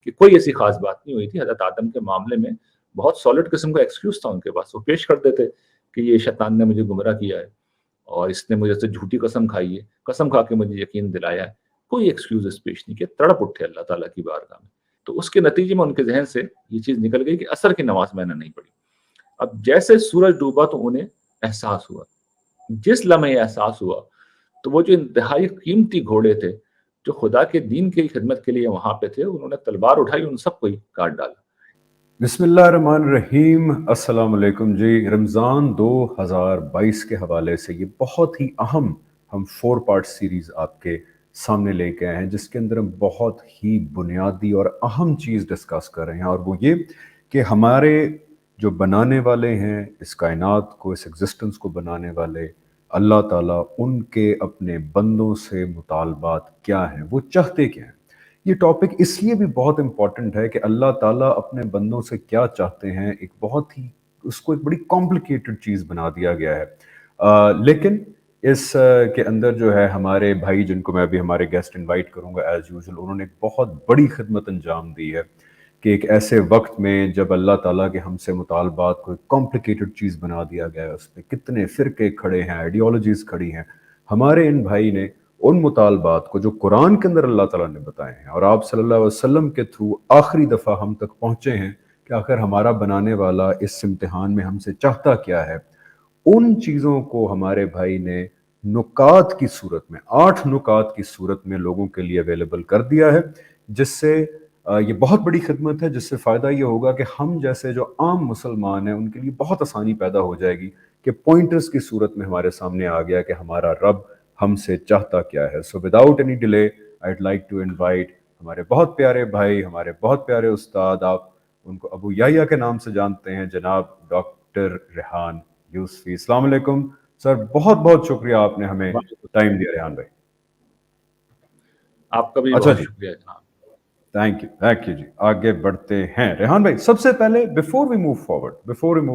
کہ کوئی ایسی خاص بات نہیں ہوئی تھی. حضرت آدم کے معاملے میں بہت سالڈ قسم کا ایکسکیوز تھا ان کے پاس. وہ پیش کر دیتے کہ یہ شیطان نے مجھے گمراہ کیا ہے اور اس نے مجھے سے جھوٹی قسم کھائی ہے, قسم کھا کے مجھے یقین دلایا ہے. کوئی ایکسکیوز پیش نہیں کیا, تڑپ اٹھے اللہ تعالیٰ کی بارگاہ میں. تو اس کے نتیجے میں ان کے ذہن سے یہ چیز نکل گئی کہ عصر کی نماز میں نے نہیں پڑھی. اب جیسے سورج ڈوبا تو انہیں احساس ہوا. جس لمحے احساس ہوا تو وہ جو انتہائی قیمتی گھوڑے تھے جو خدا کے دین کی خدمت کے لیے وہاں پہ تھے, انہوں نے تلوار اٹھائی, ان سب کو ہی کاٹ ڈالا. بسم اللہ الرحمن الرحیم. السلام علیکم جی. رمضان 2022 کے حوالے سے یہ بہت ہی اہم ہم 4 پارٹ سیریز آپ کے سامنے لے کے آئے ہیں, جس کے اندر ہم بہت ہی بنیادی اور اہم چیز ڈسکس کر رہے ہیں, اور وہ یہ کہ ہمارے جو بنانے والے ہیں اس کائنات کو, اس ایگزسٹنس کو بنانے والے اللہ تعالیٰ, ان کے اپنے بندوں سے مطالبات کیا ہیں, وہ چاہتے کیا ہیں. یہ ٹاپک اس لیے بھی بہت امپورٹنٹ ہے کہ اللہ تعالیٰ اپنے بندوں سے کیا چاہتے ہیں ایک بہت ہی, اس کو ایک بڑی کمپلیکیٹڈ چیز بنا دیا گیا ہے. لیکن اس کے اندر جو ہے ہمارے بھائی, جن کو میں ابھی ہمارے گیسٹ انوائٹ کروں گا ایز یوزول, انہوں نے ایک بہت بڑی خدمت انجام دی ہے کہ ایک ایسے وقت میں جب اللہ تعالیٰ کے ہم سے مطالبات کو ایک کمپلیکیٹڈ چیز بنا دیا گیا ہے, اس پہ کتنے فرقے کھڑے ہیں, آئیڈیالوجیز کھڑی ہیں, ہمارے ان بھائی نے ان مطالبات کو جو قرآن کے اندر اللہ تعالیٰ نے بتائے ہیں اور آپ صلی اللہ علیہ وسلم کے تھرو آخری دفعہ ہم تک پہنچے ہیں کہ آخر ہمارا بنانے والا اس امتحان میں ہم سے چاہتا کیا ہے, ان چیزوں کو ہمارے بھائی نے نکات کی صورت میں, 8 نکات کی صورت میں لوگوں کے لیے اویلیبل کر دیا ہے, جس سے یہ بہت بڑی خدمت ہے, جس سے فائدہ یہ ہوگا کہ ہم جیسے جو عام مسلمان ہیں ان کے لیے بہت آسانی پیدا ہو جائے گی کہ پوائنٹرز کی صورت میں ہمارے سامنے آ گیا کہ ہمارا رب ہم سے چاہتا کیا ہے. So without any delay I would like to invite ہمارے بہت پیارے بھائی, ہمارے بہت پیارے استاد, آپ ان کو ابو یحییٰ کے نام سے جانتے ہیں, جناب ڈاکٹر ریحان یوسفی. السلام علیکم سر, بہت بہت شکریہ آپ نے ہمیں ٹائم دیا. ریحان بھائی آپ کا بھی اچھا بہت جی, شکریہ جناب. تھینک یو جی. آگے بڑھتے ہیں. ریحان بھائی, سب سے پہلے بیفور وی موو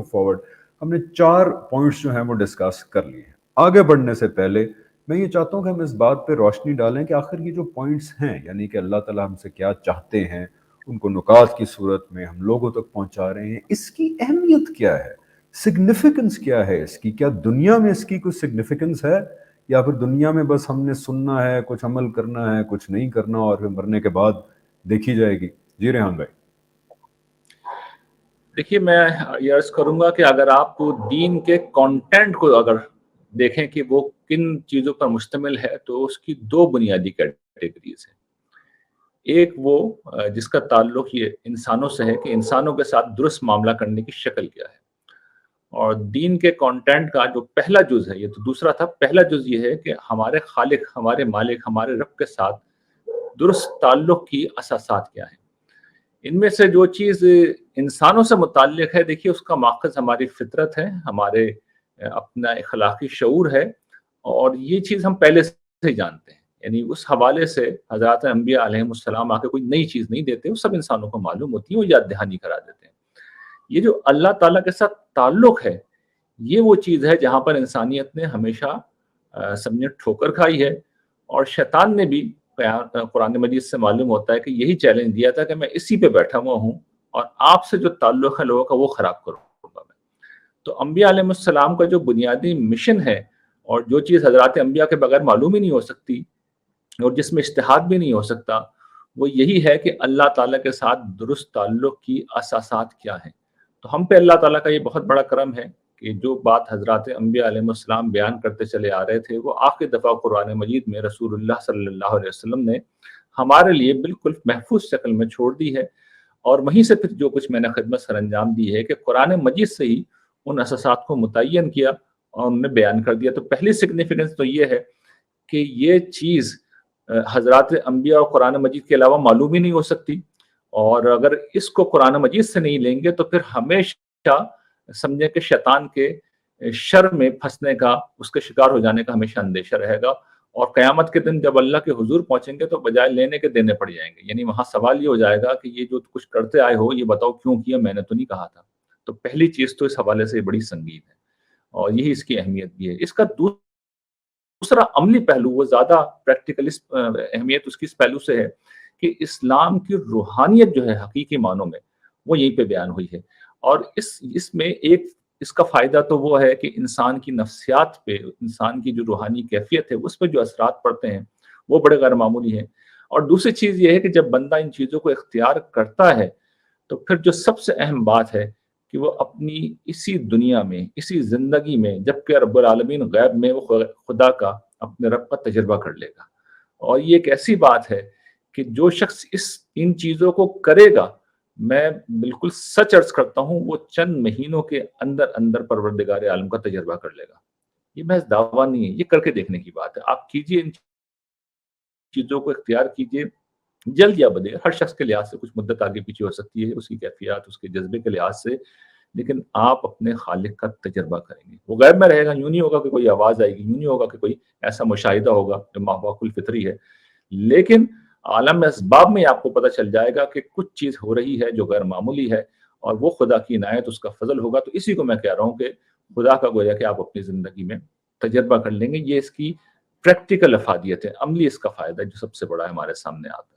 فارورڈ ہم نے 4 پوائنٹس جو ہیں وہ ڈسکس کر لیے ہیں. آگے بڑھنے سے پہلے میں یہ چاہتا ہوں کہ ہم اس بات پہ روشنی ڈالیں کہ آخر یہ جو پوائنٹس ہیں, یعنی کہ اللہ تعالیٰ ہم سے کیا چاہتے ہیں, ان کو نکات کی صورت میں ہم لوگوں تک پہنچا رہے ہیں, اس کی اہمیت کیا ہے, سگنیفیکنس کیا ہے اس کی, کیا دنیا میں اس کی کوئی سگنیفیکنس ہے, یا پھر دنیا میں بس ہم نے سننا ہے, کچھ عمل کرنا ہے, کچھ نہیں کرنا, اور پھر مرنے کے بعد دیکھی جائے گی. جی ریحان بھائی. دیکھیے, میں یہ عرض کروں گا کہ اگر آپ دین کے کانٹینٹ کو اگر دیکھیں کہ وہ کن چیزوں پر مشتمل ہے, تو اس کی 2 بنیادی کیٹیگریز ہیں. ایک وہ جس کا تعلق یہ انسانوں سے ہے کہ انسانوں کے ساتھ درست معاملہ کرنے کی شکل کیا ہے, اور دین کے کانٹینٹ کا جو پہلا جز ہے, یہ تو دوسرا تھا, پہلا جز یہ ہے کہ ہمارے خالق, ہمارے مالک, ہمارے رب کے ساتھ درست تعلق کی اساسات کیا ہیں. ان میں سے جو چیز انسانوں سے متعلق ہے, دیکھیے اس کا ماخذ ہماری فطرت ہے, ہمارے اپنا اخلاقی شعور ہے, اور یہ چیز ہم پہلے سے ہی جانتے ہیں. یعنی اس حوالے سے حضرات انبیاء علیہم السلام آ کے کوئی نئی چیز نہیں دیتے, وہ سب انسانوں کو معلوم ہوتی ہے, وہ یاد دہانی کرا دیتے ہیں. یہ جو اللہ تعالیٰ کے ساتھ تعلق ہے, یہ وہ چیز ہے جہاں پر انسانیت نے ہمیشہ سمجھے ٹھوکر کھائی ہے, اور شیطان نے بھی, قرآن مجید سے معلوم ہوتا ہے کہ یہی چیلنج دیا تھا کہ میں اسی پہ بیٹھا ہوا ہوں, اور آپ سے جو تعلق ہے لوگوں کا وہ خراب کروں گا میں. تو انبیاء علیہ السلام کا جو بنیادی مشن ہے, اور جو چیز حضرات انبیاء کے بغیر معلوم ہی نہیں ہو سکتی اور جس میں اجتہاد بھی نہیں ہو سکتا, وہ یہی ہے کہ اللہ تعالیٰ کے ساتھ درست تعلق کی اساسات کیا ہیں. تو ہم پہ اللہ تعالیٰ کا یہ بہت بڑا کرم ہے کہ جو بات حضرات انبیاء علیہ السلام بیان کرتے چلے آ رہے تھے, وہ آخری دفعہ قرآن مجید میں رسول اللہ صلی اللہ علیہ وسلم نے ہمارے لیے بالکل محفوظ شکل میں چھوڑ دی ہے. اور وہیں سے پھر جو کچھ میں نے خدمت سر انجام دی ہے کہ قرآن مجید سے ہی ان اساسات کو متعین کیا اور انہیں بیان کر دیا. تو پہلی سگنیفیکنس تو یہ ہے کہ یہ چیز حضرات انبیاء اور قرآن مجید کے علاوہ معلوم ہی نہیں ہو سکتی, اور اگر اس کو قرآن مجید سے نہیں لیں گے تو پھر ہمیشہ سمجھیں کہ شیطان کے شر میں پھنسنے کا, اس کے شکار ہو جانے کا ہمیشہ اندیشہ رہے گا. اور قیامت کے دن جب اللہ کے حضور پہنچیں گے تو بجائے لینے کے دینے پڑ جائیں گے. یعنی وہاں سوال یہ ہو جائے گا کہ یہ جو کچھ کرتے آئے ہو یہ بتاؤ کیوں کیا, میں نے تو نہیں کہا تھا. تو پہلی چیز تو اس حوالے سے بڑی سنگین ہے, اور یہی اس کی اہمیت بھی ہے. اس کا دوسرا عملی پہلو, وہ زیادہ پریکٹیکل اہمیت اس کی اس پہلو سے ہے کہ اسلام کی روحانیت جو ہے حقیقی معنوں میں وہ یہیں پہ بیان ہوئی ہے. اور اس میں ایک اس کا فائدہ تو وہ ہے کہ انسان کی نفسیات پہ، انسان کی جو روحانی کیفیت ہے اس پہ جو اثرات پڑتے ہیں وہ بڑے غیر معمولی ہیں. اور دوسری چیز یہ ہے کہ جب بندہ ان چیزوں کو اختیار کرتا ہے تو پھر جو سب سے اہم بات ہے کہ وہ اپنی اسی دنیا میں، اسی زندگی میں، جبکہ رب العالمین غیب میں، وہ خدا کا، اپنے رب کا تجربہ کر لے گا. اور یہ ایک ایسی بات ہے کہ جو شخص ان چیزوں کو کرے گا، میں بالکل سچ عرض کرتا ہوں، وہ چند مہینوں کے اندر اندر پروردگار عالم کا تجربہ کر لے گا. یہ محض دعویٰ نہیں ہے، یہ کر کے دیکھنے کی بات ہے. آپ کیجئے، ان چیزوں کو اختیار کیجئے، جلد یا بدیر. ہر شخص کے لحاظ سے کچھ مدت آگے پیچھے ہو سکتی ہے، اس کی کیفیات، اس کے جذبے کے لحاظ سے، لیکن آپ اپنے خالق کا تجربہ کریں گے. وہ غیب میں رہے گا، یوں نہیں ہوگا کہ کوئی آواز آئے گی، یوں نہیں ہوگا کہ کوئی ایسا مشاہدہ ہوگا جو ماحول الفطری ہے، لیکن عالم اسباب میں آپ کو پتہ چل جائے گا کہ کچھ چیز ہو رہی ہے جو غیر معمولی ہے، اور وہ خدا کی عنایت، اس کا فضل ہوگا. تو اسی کو میں کہہ رہا ہوں کہ خدا کا گویا کہ آپ اپنی زندگی میں تجربہ کر لیں گے. یہ اس کی پریکٹیکل افادیت ہے، عملی اس کا فائدہ جو سب سے بڑا ہمارے سامنے آتا ہے.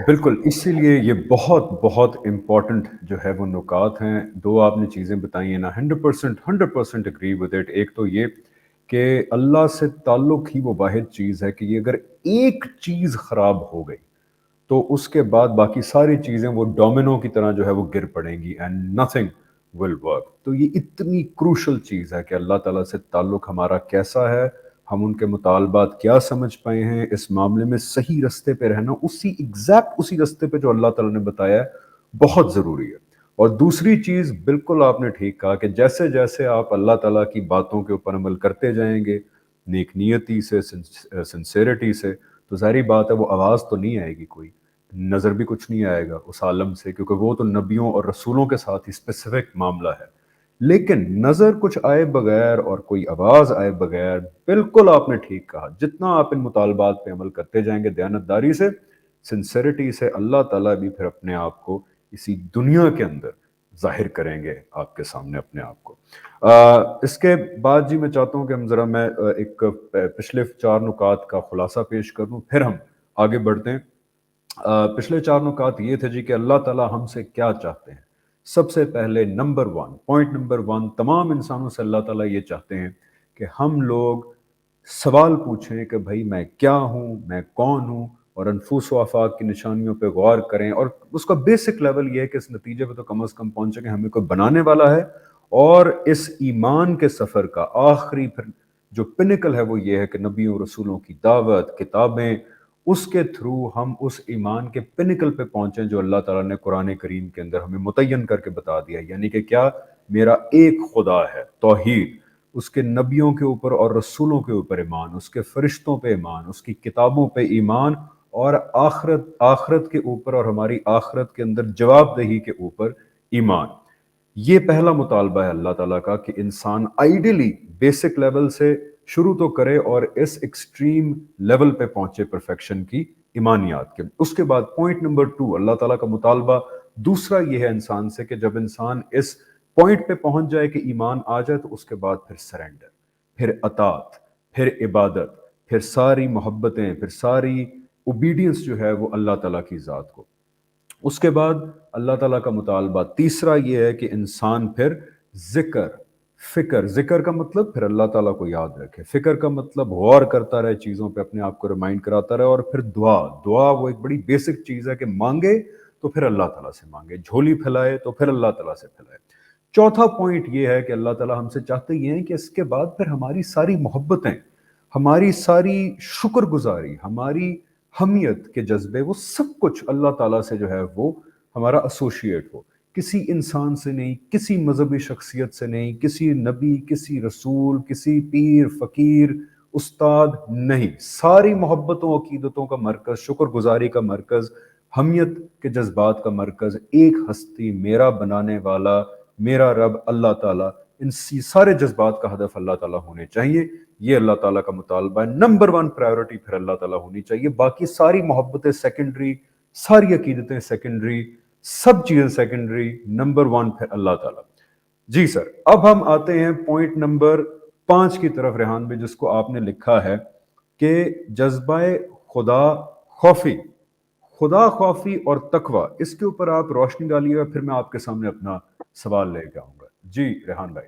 بالکل، اسی لیے یہ بہت بہت امپورٹنٹ جو ہے وہ نکات ہیں. دو آپ نے چیزیں بتائی ہیں نا، 100% اگری ود اٹ. ایک تو یہ کہ اللہ سے تعلق ہی وہ واحد چیز ہے کہ یہ اگر ایک چیز خراب ہو گئی تو اس کے بعد باقی ساری چیزیں وہ ڈومینو کی طرح جو ہے وہ گر پڑیں گی اینڈ نتھنگ ول ورک. تو یہ اتنی کروشل چیز ہے کہ اللہ تعالیٰ سے تعلق ہمارا کیسا ہے، ہم ان کے مطالبات کیا سمجھ پائے ہیں، اس معاملے میں صحیح رستے پہ رہنا، اسی رستے پہ جو اللہ تعالیٰ نے بتایا ہے، بہت ضروری ہے. اور دوسری چیز بالکل آپ نے ٹھیک کہا کہ جیسے جیسے آپ اللہ تعالیٰ کی باتوں کے اوپر عمل کرتے جائیں گے، نیک نیتی سے، سنسیریٹی سے، تو ظاہری بات ہے وہ آواز تو نہیں آئے گی، کوئی نظر بھی کچھ نہیں آئے گا اس عالم سے، کیونکہ وہ تو نبیوں اور رسولوں کے ساتھ ہی اسپیسیفک معاملہ ہے. لیکن نظر کچھ آئے بغیر اور کوئی آواز آئے بغیر، بالکل آپ نے ٹھیک کہا، جتنا آپ ان مطالبات پہ عمل کرتے جائیں گے دیانتداری سے، سنسیریٹی سے، اللہ تعالیٰ بھی پھر اپنے آپ کو اسی دنیا کے اندر ظاہر کریں گے آپ کے سامنے اپنے آپ کو. اس کے بعد جی میں چاہتا ہوں کہ ہم ذرا میں ایک پچھلے 4 نکات کا خلاصہ پیش کروں، پھر ہم آگے بڑھتے ہیں. پچھلے 4 نکات یہ تھے جی کہ اللہ تعالیٰ ہم سے کیا چاہتے ہیں. سب سے پہلے پوائنٹ نمبر 1، تمام انسانوں سے اللہ تعالیٰ یہ چاہتے ہیں کہ ہم لوگ سوال پوچھیں کہ بھائی میں کیا ہوں، میں کون ہوں، اور انفس و آفاق کی نشانیوں پہ غور کریں. اور اس کا بیسک لیول یہ ہے کہ اس نتیجے پہ تو کم از کم پہنچے کہ ہمیں کوئی بنانے والا ہے، اور اس ایمان کے سفر کا آخری پھر جو پنکل ہے وہ یہ ہے کہ نبیوں رسولوں کی دعوت، کتابیں، اس کے تھرو ہم اس ایمان کے پنکل پہ پہنچیں جو اللہ تعالیٰ نے قرآن کریم کے اندر ہمیں متعین کر کے بتا دیا. یعنی کہ کیا؟ میرا ایک خدا ہے، توحید، اس کے نبیوں کے اوپر اور رسولوں کے اوپر ایمان، اس کے فرشتوں پہ ایمان، اس کی کتابوں پہ ایمان، اور آخرت کے اوپر اور ہماری آخرت کے اندر جواب دہی کے اوپر ایمان. یہ پہلا مطالبہ ہے اللہ تعالیٰ کا کہ انسان آئیڈیلی بیسک لیول سے شروع تو کرے اور اس ایکسٹریم لیول پہ پہنچے پرفیکشن کی ایمانیات کے. اس کے بعد پوائنٹ نمبر 2، اللہ تعالیٰ کا مطالبہ دوسرا یہ ہے انسان سے کہ جب انسان اس پوائنٹ پہ پہنچ جائے کہ ایمان آ جائے تو اس کے بعد پھر سرنڈر، پھر اطاعت، پھر عبادت، پھر ساری محبتیں، پھر ساری اوبیڈینس جو ہے وہ اللہ تعالیٰ کی ذات کو. اس کے بعد اللہ تعالیٰ کا مطالبہ تیسرا یہ ہے کہ انسان پھر ذکر کا مطلب پھر اللہ تعالیٰ کو یاد رکھے، فکر کا مطلب غور کرتا رہے چیزوں پہ، اپنے آپ کو ریمائنڈ کراتا رہے، اور پھر دعا وہ ایک بڑی بیسک چیز ہے کہ مانگے تو پھر اللہ تعالیٰ سے مانگے، جھولی پھیلائے تو پھر اللہ تعالیٰ سے پھیلائے. چوتھا پوائنٹ یہ ہے کہ اللہ تعالیٰ ہم سے چاہتے یہ ہیں کہ اس کے بعد پھر ہماری ساری محبتیں، ہماری ساری شکر گزاری، ہماری حمیت کے جذبے، وہ سب کچھ اللہ تعالیٰ سے جو ہے وہ ہمارا ایسوشیٹ ہو، کسی انسان سے نہیں، کسی مذہبی شخصیت سے نہیں، کسی نبی، کسی رسول، کسی پیر، فقیر، استاد نہیں. ساری محبتوں، عقیدتوں کا مرکز، شکر گزاری کا مرکز، حمیت کے جذبات کا مرکز ایک ہستی، میرا بنانے والا، میرا رب اللہ تعالیٰ. ان سارے جذبات کا ہدف اللہ تعالیٰ ہونے چاہیے. یہ اللہ تعالیٰ کا مطالبہ ہے. نمبر 1 پرائیورٹی پھر اللہ تعالیٰ ہونی چاہیے، باقی ساری محبتیں سیکنڈری، ساری عقیدتیں سیکنڈری، سب چیزیں سیکنڈری، نمبر 1 پھر اللہ تعالیٰ. جی سر، اب ہم آتے ہیں پوائنٹ نمبر 5 کی طرف ریحان بھی، جس کو آپ نے لکھا ہے کہ جذبہ خدا خوفی خدا خوفی اور تقوی، اس کے اوپر آپ روشنی ڈالیے گا، پھر میں آپ کے سامنے اپنا سوال لے کے آؤں گا. جی ریحان بھائی.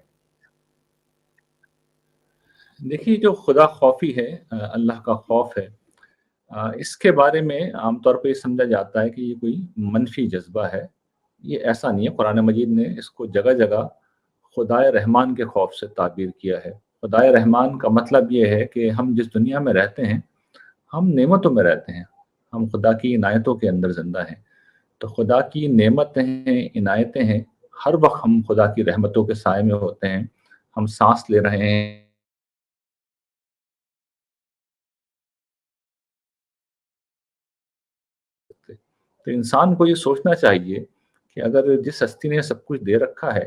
دیکھیے جو خدا خوفی ہے، اللہ کا خوف ہے، اس کے بارے میں عام طور پہ یہ سمجھا جاتا ہے کہ یہ کوئی منفی جذبہ ہے. یہ ایسا نہیں ہے. قرآن مجید نے اس کو جگہ جگہ خدائے رحمان کے خوف سے تعبیر کیا ہے. خدائے رحمان کا مطلب یہ ہے کہ ہم جس دنیا میں رہتے ہیں ہم نعمتوں میں رہتے ہیں، ہم خدا کی عنایتوں کے اندر زندہ ہیں. تو خدا کی نعمتیں ہیں، عنایتیں ہیں، ہر وقت ہم خدا کی رحمتوں کے سائے میں ہوتے ہیں. ہم سانس لے رہے ہیں، تو انسان کو یہ سوچنا چاہیے کہ اگر جس ہستی نے سب کچھ دے رکھا ہے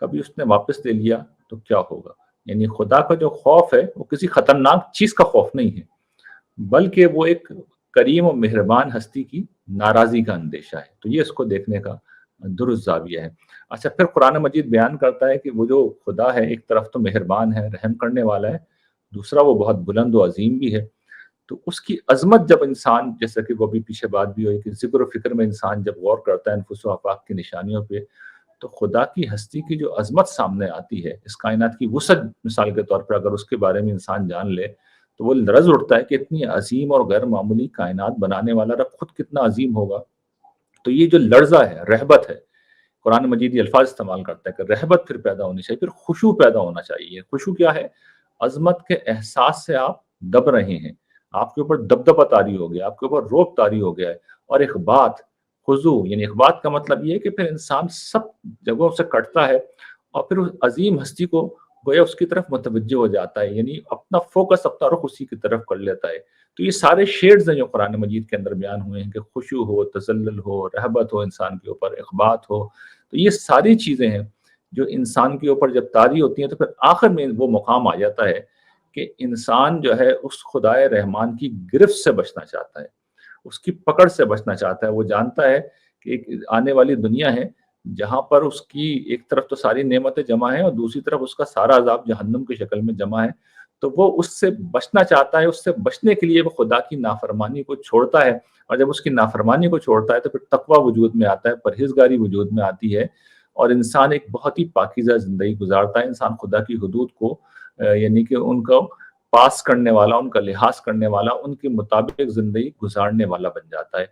کبھی اس نے واپس لے لیا تو کیا ہوگا. یعنی خدا کا جو خوف ہے وہ کسی خطرناک چیز کا خوف نہیں ہے، بلکہ وہ ایک کریم و مہربان ہستی کی ناراضی کا اندیشہ ہے. تو یہ اس کو دیکھنے کا درست زاویہ ہے. اچھا، پھر قرآن مجید بیان کرتا ہے کہ وہ جو خدا ہے ایک طرف تو مہربان ہے، رحم کرنے والا ہے، دوسرا وہ بہت بلند و عظیم بھی ہے. تو اس کی عظمت جب انسان، جیسا کہ وہ بھی پیچھے بات بھی ہوئی کہ ذکر و فکر میں انسان جب غور کرتا ہے انفس و آفاق کی نشانیوں پہ، تو خدا کی ہستی کی جو عظمت سامنے آتی ہے، اس کائنات کی وسعت مثال کے طور پر اگر اس کے بارے میں انسان جان لے تو وہ لرز اٹھتا ہے کہ اتنی عظیم اور غیر معمولی کائنات بنانے والا رب خود کتنا عظیم ہوگا. تو یہ جو لرزہ ہے، رہبت ہے، قرآن مجید یہ الفاظ استعمال کرتا ہے کہ رہبت پھر پیدا ہونی چاہیے، پھر خشوع پیدا ہونا چاہیے. خشوع کیا ہے؟ عظمت کے احساس سے آپ دب رہے ہیں، آپ کے اوپر دبدبہ طاری ہو گیا، آپ کے اوپر روب طاری ہو گیا ہے. اور اخبات، خضوع، یعنی اخبات کا مطلب یہ ہے کہ پھر انسان سب جگہوں سے کٹتا ہے اور پھر اس عظیم ہستی کو گویا اس کی طرف متوجہ ہو جاتا ہے، یعنی اپنا فوکس، اپنا رخ اسی کی طرف کر لیتا ہے. تو یہ سارے شیڈز ہیں جو قرآن مجید کے اندر بیان ہوئے ہیں کہ خشوع ہو، تذلل ہو، رہبت ہو انسان کے اوپر، اخبات ہو. تو یہ ساری چیزیں ہیں جو انسان کے اوپر جب طاری ہوتی ہیں تو پھر آخر میں وہ مقام آ جاتا ہے کہ انسان جو ہے اس خدائے رحمان کی گرفت سے بچنا چاہتا ہے، اس کی پکڑ سے بچنا چاہتا ہے. وہ جانتا ہے کہ ایک آنے والی دنیا ہے جہاں پر اس کی ایک طرف تو ساری نعمتیں جمع ہیں اور دوسری طرف اس کا سارا عذاب جہنم کی شکل میں جمع ہے. تو وہ اس سے بچنا چاہتا ہے. اس سے بچنے کے لیے وہ خدا کی نافرمانی کو چھوڑتا ہے، اور جب اس کی نافرمانی کو چھوڑتا ہے تو پھر تقوی وجود میں آتا ہے، پرہیزگاری وجود میں آتی ہے، اور انسان ایک بہت ہی پاکیزہ زندگی گزارتا ہے. انسان خدا کی حدود کو یعنی کہ ان کو پاس کرنے والا، ان کا لحاظ کرنے والا، ان کے مطابق زندگی گزارنے والا بن جاتا ہے.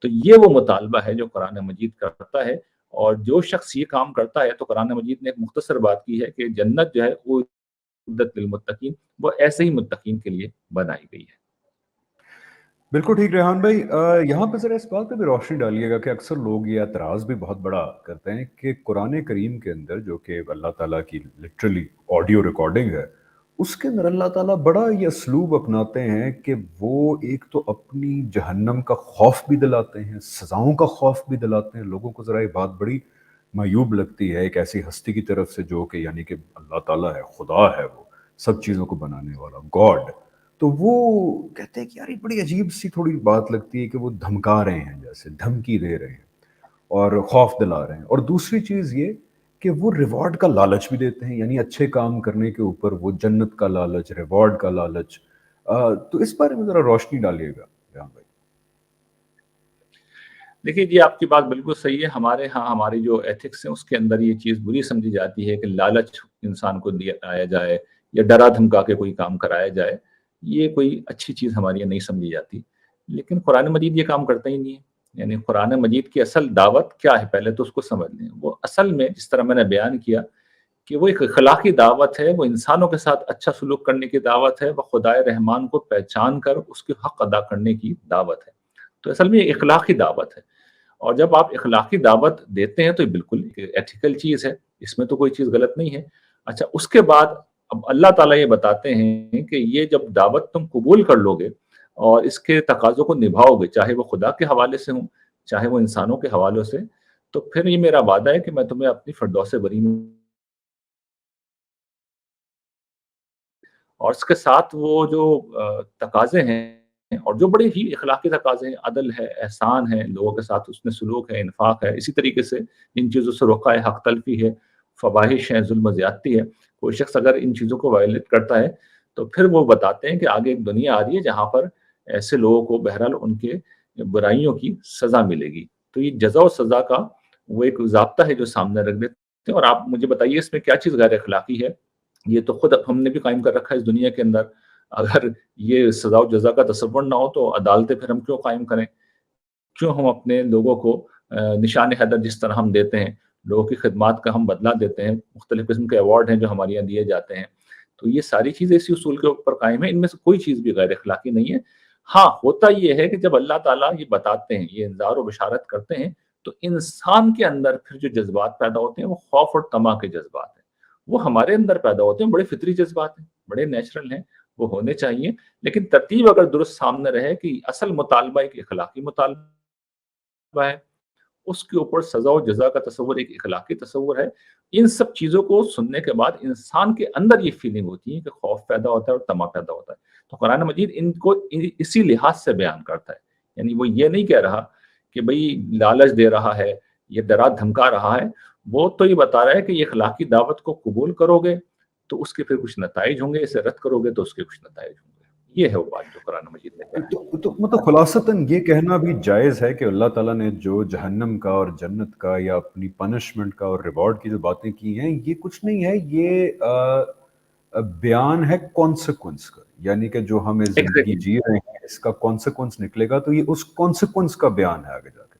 تو یہ وہ مطالبہ ہے جو قرآن مجید کرتا ہے. اور جو شخص یہ کام کرتا ہے تو قرآن مجید نے ایک مختصر بات کی ہے کہ جنت جو ہے وہ عدت للمتقین، وہ ایسے ہی متقین کے لیے بنائی گئی ہے. بالکل ٹھیک ریحان بھائی. یہاں پہ ذرا اس بات پہ بھی روشنی ڈالیے گا کہ اکثر لوگ یہ اعتراض بھی بہت بڑا کرتے ہیں کہ قرآن کریم کے اندر، جو کہ اللہ تعالیٰ کی لٹرلی آڈیو ریکارڈنگ ہے، اس کے اندر اللہ تعالیٰ بڑا یہ اسلوب اپناتے ہیں کہ وہ ایک تو اپنی جہنم کا خوف بھی دلاتے ہیں، سزاؤں کا خوف بھی دلاتے ہیں. لوگوں کو ذرا یہ بات بڑی معیوب لگتی ہے ایک ایسی ہستی کی طرف سے جو کہ یعنی کہ اللہ تعالیٰ ہے، خدا ہے، وہ سب چیزوں کو بنانے والا گاڈ. تو وہ کہتے ہیں کہ یار یہ بڑی عجیب سی تھوڑی بات لگتی ہے کہ وہ دھمکا رہے ہیں، جیسے دھمکی دے رہے ہیں اور خوف دلا رہے ہیں. اور دوسری چیز یہ کہ وہ ریوارڈ کا لالچ بھی دیتے ہیں، یعنی اچھے کام کرنے کے اوپر وہ جنت کا لالچ، ریوارڈ کا لالچ. تو اس بارے میں ذرا روشنی ڈالیے گا جہاں بھائی. دیکھیے جی، آپ کی بات بالکل صحیح ہے. ہمارے ہاں ہماری جو ایتھکس ہیں اس کے اندر یہ چیز بری سمجھی جاتی ہے کہ لالچ انسان کو دیا جائے یا ڈرا دھمکا کے کوئی کام کرایا جائے. یہ کوئی اچھی چیز ہماری یہاں نہیں سمجھی جاتی. لیکن قرآن مجید یہ کام کرتا ہی نہیں ہے. یعنی قرآن مجید کی اصل دعوت کیا ہے پہلے تو اس کو سمجھ لیں. وہ اصل میں جس طرح میں نے بیان کیا کہ وہ ایک اخلاقی دعوت ہے، وہ انسانوں کے ساتھ اچھا سلوک کرنے کی دعوت ہے، وہ خدائے رحمان کو پہچان کر اس کے حق ادا کرنے کی دعوت ہے. تو اصل میں یہ اخلاقی دعوت ہے. اور جب آپ اخلاقی دعوت دیتے ہیں تو یہ بالکل ایتھیکل چیز ہے، اس میں تو کوئی چیز غلط نہیں ہے. اچھا، اس کے بعد اب اللہ تعالیٰ یہ بتاتے ہیں کہ یہ جب دعوت تم قبول کر لو گے اور اس کے تقاضوں کو نبھاؤ گے، چاہے وہ خدا کے حوالے سے ہوں چاہے وہ انسانوں کے حوالوں سے، تو پھر یہ میرا وعدہ ہے کہ میں تمہیں اپنی فردوس بری میں، اور اس کے ساتھ وہ جو تقاضے ہیں اور جو بڑے ہی اخلاقی تقاضے ہیں، عدل ہے، احسان ہے، لوگوں کے ساتھ اس میں سلوک ہے، انفاق ہے، اسی طریقے سے ان چیزوں سے روکا ہے، حق تلفی ہے، فواہش ہے، ظلم و زیادتی ہے. کوئی شخص اگر ان چیزوں کو وائلیٹ کرتا ہے تو پھر وہ بتاتے ہیں کہ آگے ایک دنیا آ رہی ہے جہاں پر ایسے لوگوں کو بہرحال ان کے برائیوں کی سزا ملے گی. تو یہ جزا و سزا کا وہ ایک ضابطہ ہے جو سامنے رکھ دیتے ہیں. اور آپ مجھے بتائیے اس میں کیا چیز غیر اخلاقی ہے؟ یہ تو خود ہم نے بھی قائم کر رکھا ہے اس دنیا کے اندر. اگر یہ سزا و جزا کا تصور نہ ہو تو عدالتیں پھر ہم کیوں قائم کریں؟ کیوں ہم اپنے لوگوں کو نشان حیدر جس طرح ہم دیتے ہیں، لوگوں کی خدمات کا ہم بدلہ دیتے ہیں، مختلف قسم کے ایوارڈ ہیں جو ہمارے یہاں دیے جاتے ہیں. تو یہ ساری چیزیں اسی اصول کے اوپر قائم ہیں، ان میں سے کوئی چیز بھی غیر اخلاقی نہیں ہے. ہاں، ہوتا یہ ہے کہ جب اللہ تعالیٰ یہ بتاتے ہیں، یہ انذار و بشارت کرتے ہیں، تو انسان کے اندر پھر جو جذبات پیدا ہوتے ہیں وہ خوف اور طمع کے جذبات ہیں. وہ ہمارے اندر پیدا ہوتے ہیں، بڑے فطری جذبات ہیں، بڑے نیچرل ہیں، وہ ہونے چاہیے. لیکن ترتیب اگر درست سامنے رہے کہ اصل مطالبہ ایک اخلاقی مطالبہ ہے، اس کے اوپر سزا و جزا کا تصور ایک اخلاقی تصور ہے. ان سب چیزوں کو سننے کے بعد انسان کے اندر یہ فیلنگ ہوتی ہے کہ خوف پیدا ہوتا ہے اور طمع پیدا ہوتا ہے. تو قرآن مجید ان کو اسی لحاظ سے بیان کرتا ہے. یعنی وہ یہ نہیں کہہ رہا کہ بھئی لالچ دے رہا ہے، یہ ڈرا دھمکا رہا ہے. وہ تو یہ بتا رہا ہے کہ یہ اخلاقی دعوت کو قبول کرو گے تو اس کے پھر کچھ نتائج ہوں گے، اسے رد کرو گے تو اس کے کچھ نتائج ہوں گے. یہ ہے وہ بات جو قرآن مجید نے کہا ہے. تو مطلب خلاصتاً یہ کہنا بھی جائز ہے کہ اللہ تعالیٰ نے جو جہنم کا اور جنت کا یا اپنی پنشمنٹ کا اور ریوارڈ کی جو باتیں کی ہیں، یہ کچھ نہیں ہے، یہ بیان ہے کانسیکوینس کا. یعنی کہ جو ہمیں زندگی ایگزیکٹلی جی رہے ہیں اس کا کانسیکوینس نکلے گا، تو یہ اس کانسیکوینس کا بیان ہے آگے جا کے.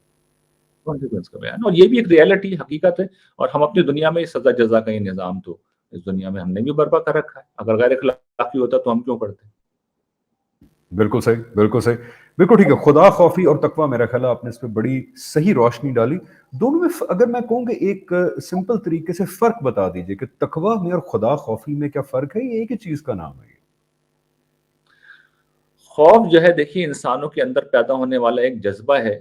کانسیکوینس کا بیان، اور یہ بھی ایک ریئلٹی حقیقت ہے. اور ہم اپنی دنیا میں سزا جزا کا یہ نظام تو اس دنیا میں ہم نے بھی برپا کر رکھا ہے. اگر غیر اخلاقی ہوتا تو ہم کیوں کرتے؟ بالکل صحیح، بالکل صحیح، بالکل ٹھیک ہے. خدا خوفی اور تقویٰ، میرا خیال ہے آپ نے اس پہ بڑی صحیح روشنی ڈالی. دونوں میں اگر میں کہوں کہ ایک سمپل طریقے سے فرق بتا دیجئے کہ تقویٰ میں اور خدا خوفی میں کیا فرق ہے، یہ ایک ہی چیز کا نام ہے؟ خوف جو ہے دیکھیے انسانوں کے اندر پیدا ہونے والا ایک جذبہ ہے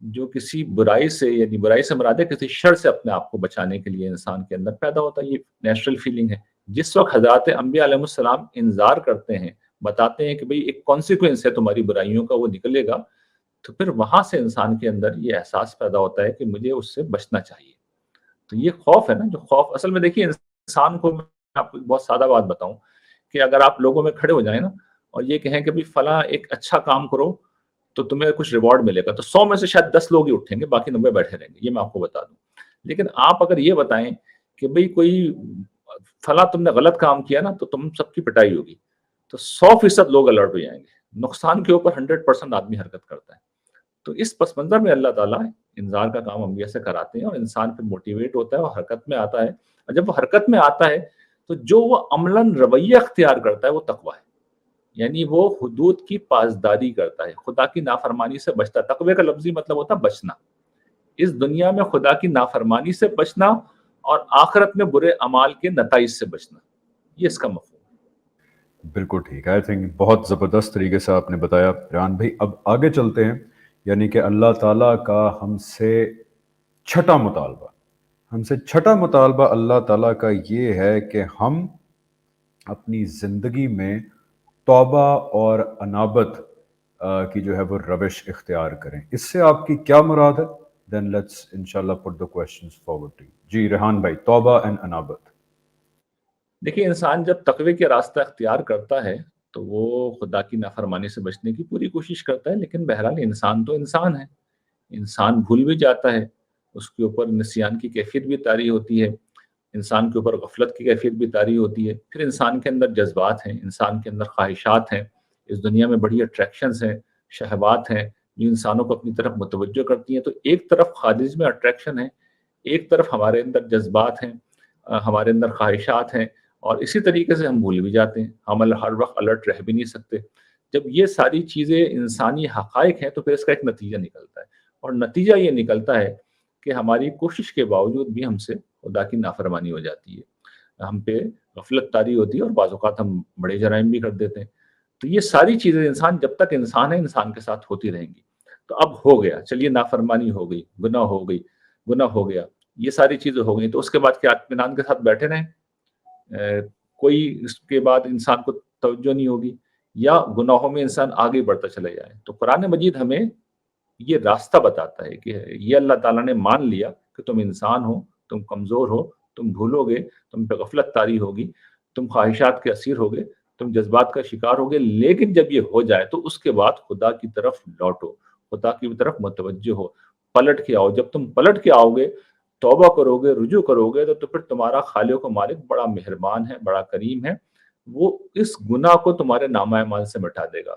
جو کسی برائی سے، یعنی برائی سے مراد ہے کسی شر سے اپنے آپ کو بچانے کے لیے انسان کے اندر پیدا ہوتا ہے. یہ نیچرل فیلنگ ہے. جس وقت حضرات انبیاء علیہ السلام انذار کرتے ہیں، بتاتے ہیں کہ بھئی ایک کانسیکوینس ہے تمہاری برائیوں کا، وہ نکلے گا، تو پھر وہاں سے انسان کے اندر یہ احساس پیدا ہوتا ہے کہ مجھے اس سے بچنا چاہیے. تو یہ خوف ہے نا، جو خوف اصل میں دیکھیے انسان کو، میں آپ کو ایک بہت سادہ بات بتاؤں کہ اگر آپ لوگوں میں کھڑے ہو جائیں نا اور یہ کہیں کہ بھی فلاں ایک اچھا کام کرو تو تمہیں کچھ ریوارڈ ملے گا، تو 100 میں سے شاید 10 لوگ ہی اٹھیں گے، باقی 90 بیٹھے رہیں گے. یہ میں آپ کو بتا دوں. لیکن آپ اگر یہ بتائیں کہ بھئی کوئی فلاں تم نے غلط کام کیا نا تو تم سب کی پٹائی ہوگی، تو 100% لوگ الرٹ ہو جائیں گے. نقصان کے اوپر 100% آدمی حرکت کرتا ہے. تو اس پس منظر میں اللہ تعالیٰ انذار کا کام انبیاء سے کراتے ہیں اور انسان پھر موٹیویٹ ہوتا ہے اور حرکت میں آتا ہے. اور جب وہ حرکت میں آتا ہے تو جو وہ عملاً رویہ اختیار کرتا ہے وہ تقویٰ ہے. یعنی وہ حدود کی پاسداری کرتا ہے، خدا کی نافرمانی سے بچتا ہے. تقوی کا لفظی مطلب ہوتا ہے بچنا. اس دنیا میں خدا کی نافرمانی سے بچنا اور آخرت میں برے اعمال کے نتائج سے بچنا، یہ اس کا مفہوم ہے. بالکل ٹھیک ہے. آئی تھنک بہت زبردست طریقے سے آپ نے بتایا ریحان بھائی. اب آگے چلتے ہیں. یعنی کہ اللہ تعالیٰ کا ہم سے چھٹا مطالبہ اللہ تعالیٰ کا یہ ہے کہ ہم اپنی زندگی میں توبہ اور انابت کی جو ہے وہ روش اختیار کریں. اس سے آپ کی کیا مراد ہے؟ دین لیٹس انشاءاللہ put the questions forward to you. جی ریحان بھائی، توبہ اینڈ انابت. دیکھیے انسان جب تقوی کے راستہ اختیار کرتا ہے تو وہ خدا کی نافرمانی سے بچنے کی پوری کوشش کرتا ہے. لیکن بہرحال انسان تو انسان ہے، انسان بھول بھی جاتا ہے، اس کے اوپر نسیان کی کیفیت بھی طاری ہوتی ہے، انسان کے اوپر غفلت کی کیفیت بھی طاری ہوتی ہے. پھر انسان کے اندر جذبات ہیں، انسان کے اندر خواہشات ہیں. اس دنیا میں بڑی اٹریکشنز ہیں، شہوات ہیں جو انسانوں کو اپنی طرف متوجہ کرتی ہیں. تو ایک طرف خارج میں اٹریکشن ہے، ایک طرف ہمارے اندر جذبات ہیں، ہمارے اندر خواہشات ہیں، اور اسی طریقے سے ہم بھول بھی جاتے ہیں. ہم ہر وقت الرٹ رہ بھی نہیں سکتے. جب یہ ساری چیزیں انسانی حقائق ہیں تو پھر اس کا ایک نتیجہ نکلتا ہے، اور نتیجہ یہ نکلتا ہے کہ ہماری کوشش کے باوجود بھی ہم سے خدا کی نافرمانی ہو جاتی ہے، ہم پہ غفلت طاری ہوتی ہے اور بعض اوقات ہم بڑے جرائم بھی کر دیتے ہیں. تو یہ ساری چیزیں انسان جب تک انسان ہے انسان کے ساتھ ہوتی رہیں گی. تو اب ہو گیا، چلیے نافرمانی ہو گئی، گناہ ہو گئی، گناہ ہو گیا، یہ ساری چیزیں ہو گئی، تو اس کے بعد کیا اطمینان کے ساتھ بیٹھے رہیں؟ کوئی اس کے بعد انسان کو توجہ نہیں ہوگی، یا گناہوں میں انسان آگے بڑھتا چلا جائے. تو قرآن مجید ہمیں یہ راستہ بتاتا ہے کہ یہ اللہ تعالیٰ نے مان لیا کہ تم انسان ہو، تم کمزور ہو، تم بھولو گے، تم پہ غفلت طاری ہوگی، تم خواہشات کے اسیر ہوگے، تم جذبات کا شکار ہوگے. لیکن جب یہ ہو جائے تو اس کے بعد خدا کی طرف لوٹو، خدا کی طرف متوجہ ہو، پلٹ کے آؤ. جب تم پلٹ کے آؤ گے، توبہ کرو گے، رجوع کرو گے، تو پھر تمہارا خالق و مالک بڑا مہربان ہے، بڑا کریم ہے. وہ اس گناہ کو تمہارے نامہ اعمال سے مٹا دے گا،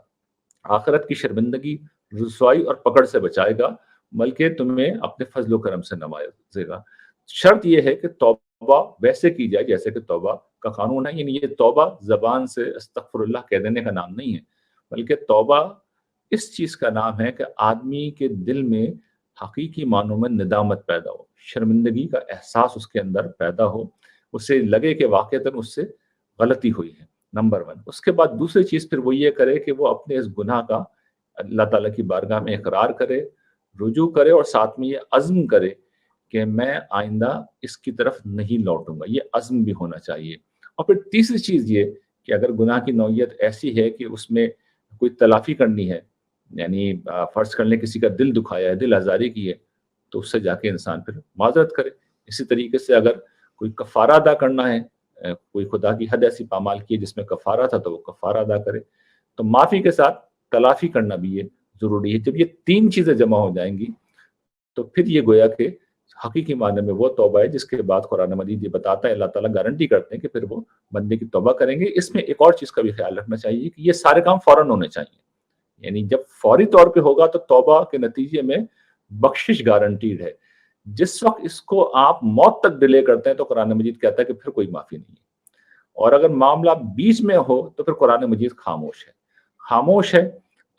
آخرت کی شرمندگی، رسوائی اور پکڑ سے بچائے گا، بلکہ تمہیں اپنے فضل و کرم سے نوازے گا. شرط یہ ہے کہ توبہ ویسے کی جائے جیسے کہ توبہ کا قانون ہے. یعنی یہ توبہ زبان سے استغفر اللہ کہہ دینے کا نام نہیں ہے، بلکہ توبہ اس چیز کا نام ہے کہ آدمی کے دل میں حقیقی معنوں میں ندامت پیدا ہو، شرمندگی کا احساس اس کے اندر پیدا ہو، اسے لگے کہ واقعتاً اس سے غلطی ہوئی ہے. نمبر 1. اس کے بعد دوسری چیز پھر وہ یہ کرے کہ وہ اپنے اس گناہ کا اللہ تعالیٰ کی بارگاہ میں اقرار کرے، رجوع کرے، اور ساتھ میں یہ عزم کرے کہ میں آئندہ اس کی طرف نہیں لوٹوں گا. یہ عزم بھی ہونا چاہیے. اور پھر تیسری چیز یہ کہ اگر گناہ کی نوعیت ایسی ہے کہ اس میں کوئی تلافی کرنی ہے، یعنی فرض کر لیں کسی کا دل دکھایا ہے، دل آزاری کی ہے، تو اس سے جا کے انسان پھر معذرت کرے. اسی طریقے سے اگر کوئی کفارہ ادا کرنا ہے، کوئی خدا کی حد ایسی پامال کی ہے جس میں کفارہ تھا، تو وہ کفارہ ادا کرے. تو معافی کے ساتھ تلافی کرنا بھی یہ ضروری ہے. جب یہ تین چیزیں جمع ہو جائیں گی تو پھر یہ گویا کہ حقیقی معنی میں وہ توبہ ہے جس کے بعد قرآن مجید یہ بتاتا ہے، اللہ تعالیٰ گارنٹی کرتے ہیں کہ پھر وہ بندے کی توبہ کریں گے. اس میں ایک اور چیز کا بھی خیال رکھنا چاہیے کہ یہ سارے کام فوراً ہونے چاہیے. یعنی جب فوری طور پہ ہوگا تو توبہ کے نتیجے میں بخشش گارنٹیڈ ہے. جس وقت اس کو آپ موت تک ڈیلے کرتے ہیں تو قرآن مجید کہتا ہے کہ پھر کوئی معافی نہیں ہے. اور اگر معاملہ بیچ میں ہو تو پھر قرآن مجید خاموش ہے. خاموش ہے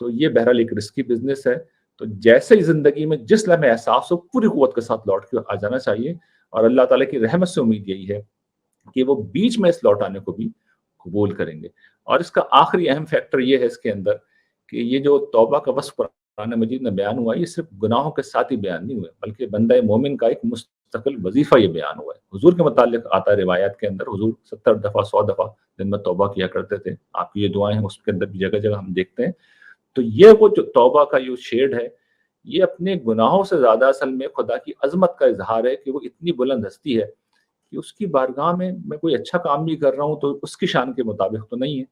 تو یہ بہرحال ایک رسکی بزنس ہے. تو جیسے ہی زندگی میں جس لمحے احساس ہو پوری قوت کے ساتھ لوٹ کے آ جانا چاہیے. اور اللہ تعالیٰ کی رحمت سے امید یہی ہے کہ وہ بیچ میں اس لوٹ آنے کو بھی قبول کریں گے. اور اس کا آخری اہم فیکٹر یہ ہے اس کے اندر کہ یہ جو توبہ کا وصف قرآن مجید میں بیان ہوا ہے، یہ صرف گناہوں کے ساتھ ہی بیان نہیں ہوئے، بلکہ بندہ مومن کا ایک مستقل وظیفہ یہ بیان ہوا ہے. حضور کے متعلق آتا ہے روایات کے اندر، حضور 70 دفعہ 100 دفعہ دن میں توبہ کیا کرتے تھے. آپ کی یہ دعائیں ہیں اس کے اندر بھی جگہ جگہ ہم دیکھتے ہیں. تو یہ وہ جو توبہ کا یہ شیڈ ہے، یہ اپنے گناہوں سے زیادہ اصل میں خدا کی عظمت کا اظہار ہے کہ وہ اتنی بلند ہستی ہے کہ اس کی بارگاہ میں کوئی اچھا کام بھی کر رہا ہوں تو اس کی شان کے مطابق تو نہیں ہے.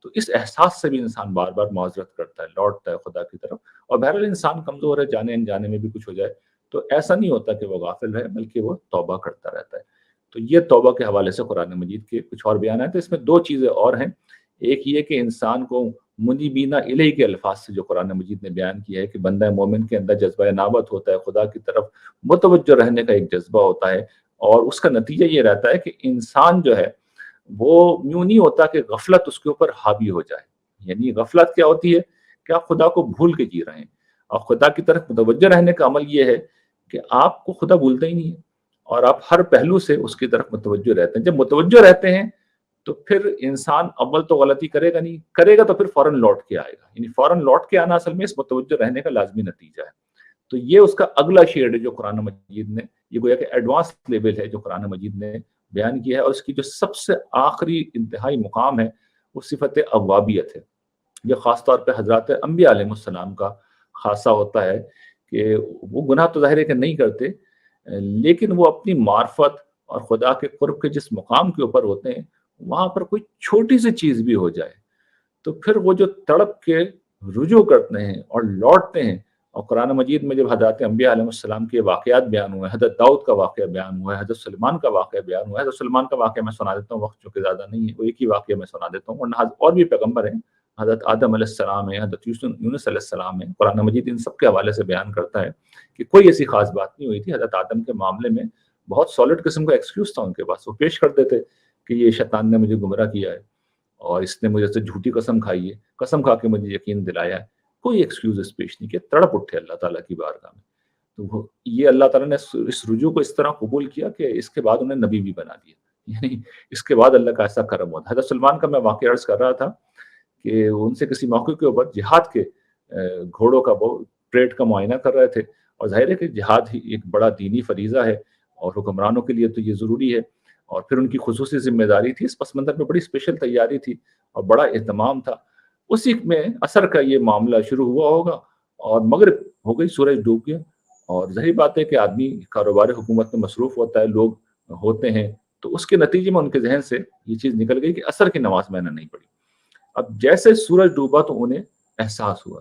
تو اس احساس سے بھی انسان بار بار معذرت کرتا ہے، لوٹتا ہے خدا کی طرف. اور بہرحال انسان کمزور ہے، جانے انجانے میں بھی کچھ ہو جائے تو ایسا نہیں ہوتا کہ وہ غافل ہے، بلکہ وہ توبہ کرتا رہتا ہے. تو یہ توبہ کے حوالے سے قرآن مجید کے کچھ اور بیانات ہیں. اس میں دو چیزیں اور ہیں. ایک یہ کہ انسان کو منیبین الیہ کے الفاظ سے جو قرآن مجید نے بیان کیا ہے کہ بندہ مومن کے اندر جذبہ انابت ہوتا ہے، خدا کی طرف متوجہ رہنے کا ایک جذبہ ہوتا ہے، اور اس کا نتیجہ یہ رہتا ہے کہ انسان جو ہے وہ یوں نہیں ہوتا کہ غفلت اس کے اوپر حاوی ہو جائے. یعنی غفلت کیا ہوتی ہے کہ آپ خدا کو بھول کے جی رہے ہیں. اور خدا کی طرف متوجہ رہنے کا عمل یہ ہے کہ آپ کو خدا بھولتا ہی نہیں ہے اور آپ ہر پہلو سے اس کی طرف متوجہ رہتے ہیں. جب متوجہ رہتے ہیں تو پھر انسان اول تو غلطی کرے گا نہیں، کرے گا تو پھر فوراً لوٹ کے آئے گا. یعنی فوراً لوٹ کے آنا اصل میں اس متوجہ رہنے کا لازمی نتیجہ ہے. تو یہ اس کا اگلا شیڈ ہے جو قرآن مجید نے، یہ گویا کہ ایڈوانس لیول ہے جو قرآن مجید نے بیان کیا ہے. اور اس کی جو سب سے آخری انتہائی مقام ہے وہ صفت اوابیت ہے. یہ خاص طور پہ حضرات انبیاء علیہ السلام کا خاصہ ہوتا ہے کہ وہ گناہ تو ظاہر ہے کہ نہیں کرتے، لیکن وہ اپنی معرفت اور خدا کے قرب کے جس مقام کے اوپر ہوتے ہیں وہاں پر کوئی چھوٹی سی چیز بھی ہو جائے تو پھر وہ جو تڑپ کے رجوع کرتے ہیں اور لوٹتے ہیں. اور قرآن مجید میں جب حضرات انبیاء علیہ السلام کے واقعات بیان ہوئے ہیں، حضرت داؤد کا واقعہ بیان ہوا ہے، حضرت سلیمان کا واقعہ بیان ہوا ہے. حضرت سلیمان کا واقعہ میں سنا دیتا ہوں، وقت چونکہ زیادہ نہیں ہے، وہ ایک ہی واقعہ میں سنا دیتا ہوں. اور بھی پیغمبر ہیں، حضرت آدم علیہ السلام ہیں، حضرت یونس علیہ السلام ہیں. قرآن مجید ان سب کے حوالے سے بیان کرتا ہے کہ کوئی ایسی خاص بات نہیں ہوئی تھی. حضرت آدم کے معاملے میں بہت سالڈ قسم کا ایکسکیوز تھا ان کے پاس. وہ پیش کر دیتے کہ یہ شیطان نے مجھے گمراہ کیا ہے اور اس نے مجھے سے جھوٹی قسم کھائی ہے، قسم کھا کے مجھے یقین دلایا ہے. کوئی ایکسکیوز پیش نہیں کیا، تڑپ اٹھے اللہ تعالیٰ کی بارگاہ میں. تو یہ اللہ تعالیٰ نے اس رجوع کو اس طرح قبول کیا کہ اس کے بعد انہیں نبی بھی بنا دیا. یعنی اس کے بعد اللہ کا ایسا کرم ہوتا. حضرت سلمان کا میں واقعہ عرض کر رہا تھا کہ ان سے کسی موقع کے اوپر جہاد کے گھوڑوں کا پریڈ کا معائنہ کر رہے تھے. اور ظاہر ہے کہ جہاد ہی ایک بڑا دینی فریضہ ہے اور حکمرانوں کے لیے تو یہ ضروری ہے. اور پھر ان کی خصوصی ذمہ داری تھی. اس پس منظر میں بڑی اسپیشل تیاری تھی اور بڑا اہتمام تھا. اسی میں عصر کا یہ معاملہ شروع ہوا ہوگا اور مغرب ہو گئی، سورج ڈوب گیا. اور ظاہر بات ہے کہ آدمی کاروبار حکومت میں مصروف ہوتا ہے، لوگ ہوتے ہیں، تو اس کے نتیجے میں ان کے ذہن سے یہ چیز نکل گئی کہ عصر کی نماز میں نے نہیں پڑھی. اب جیسے سورج ڈوبا تو انہیں احساس ہوا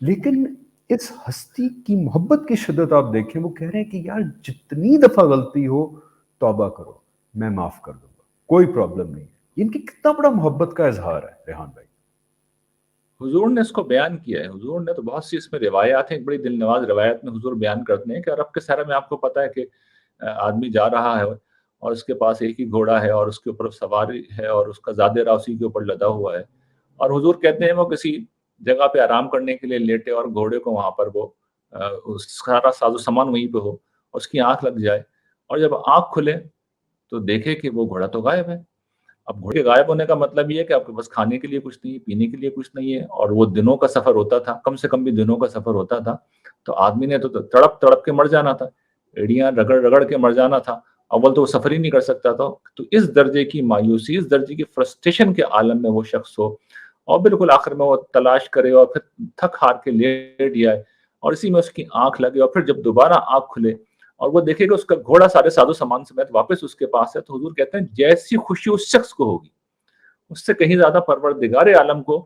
لیکن اس ہستی کی محبت کی شدت آپ دیکھیں، وہ کہہ رہے ہیں کہ یار جتنی دفعہ غلطی ہو توبہ کرو، میں معاف کر دوں گا، کوئی پرابلم نہیں ہے۔ ان کی کتنا بڑا محبت کا اظہار ہے ریحان بھائی۔ حضور نے اس کو بیان کیا ہے، حضور نے تو بہت سی اس میں روایات ہیں، بڑی دل نواز روایت میں حضور بیان کرتے ہیں کہ عرب کے صحرا میں آپ کو پتہ ہے کہ آدمی جا رہا ہے اور اس کے پاس ایک ہی گھوڑا ہے اور اس کے اوپر سواری ہے اور اس کا زادے راہ اسی کے اوپر لدا ہوا ہے، اور حضور کہتے ہیں وہ کسی جگہ پہ آرام کرنے کے لیے لیٹے اور گھوڑے کو وہاں پر وہ سارا ساز و سامان وہیں پہ ہو، اس کی آنکھ لگ جائے اور جب آنکھ کھلے تو دیکھے کہ وہ گھوڑا تو غائب ہے۔ اب گھوڑے کے غائب ہونے کا مطلب یہ ہے کہ آپ کے پاس کھانے کے لیے کچھ نہیں ہے، پینے کے لیے کچھ نہیں ہے، اور وہ دنوں کا سفر ہوتا تھا، کم سے کم بھی دنوں کا سفر ہوتا تھا، تو آدمی نے تو تڑپ تڑپ کے مر جانا تھا، ایڑیاں رگڑ رگڑ کے مر جانا تھا، اول تو وہ سفر ہی نہیں کر سکتا تھا۔ تو اس درجے کی مایوسی، اس درجے کی فرسٹریشن کے عالم میں وہ شخص ہو اور بالکل آخر میں وہ تلاش کرے اور پھر تھک ہار کے لیٹ جائے اور اسی میں اس کی آنکھ لگے اور پھر جب دوبارہ آنکھ کھلے اور وہ دیکھے کہ اس کا گھوڑا سارے ساز و سامان سمیت واپس اس کے پاس ہے، تو حضور کہتے ہیں جیسی خوشی اس شخص کو ہوگی اس سے کہیں زیادہ پروردگار عالم کو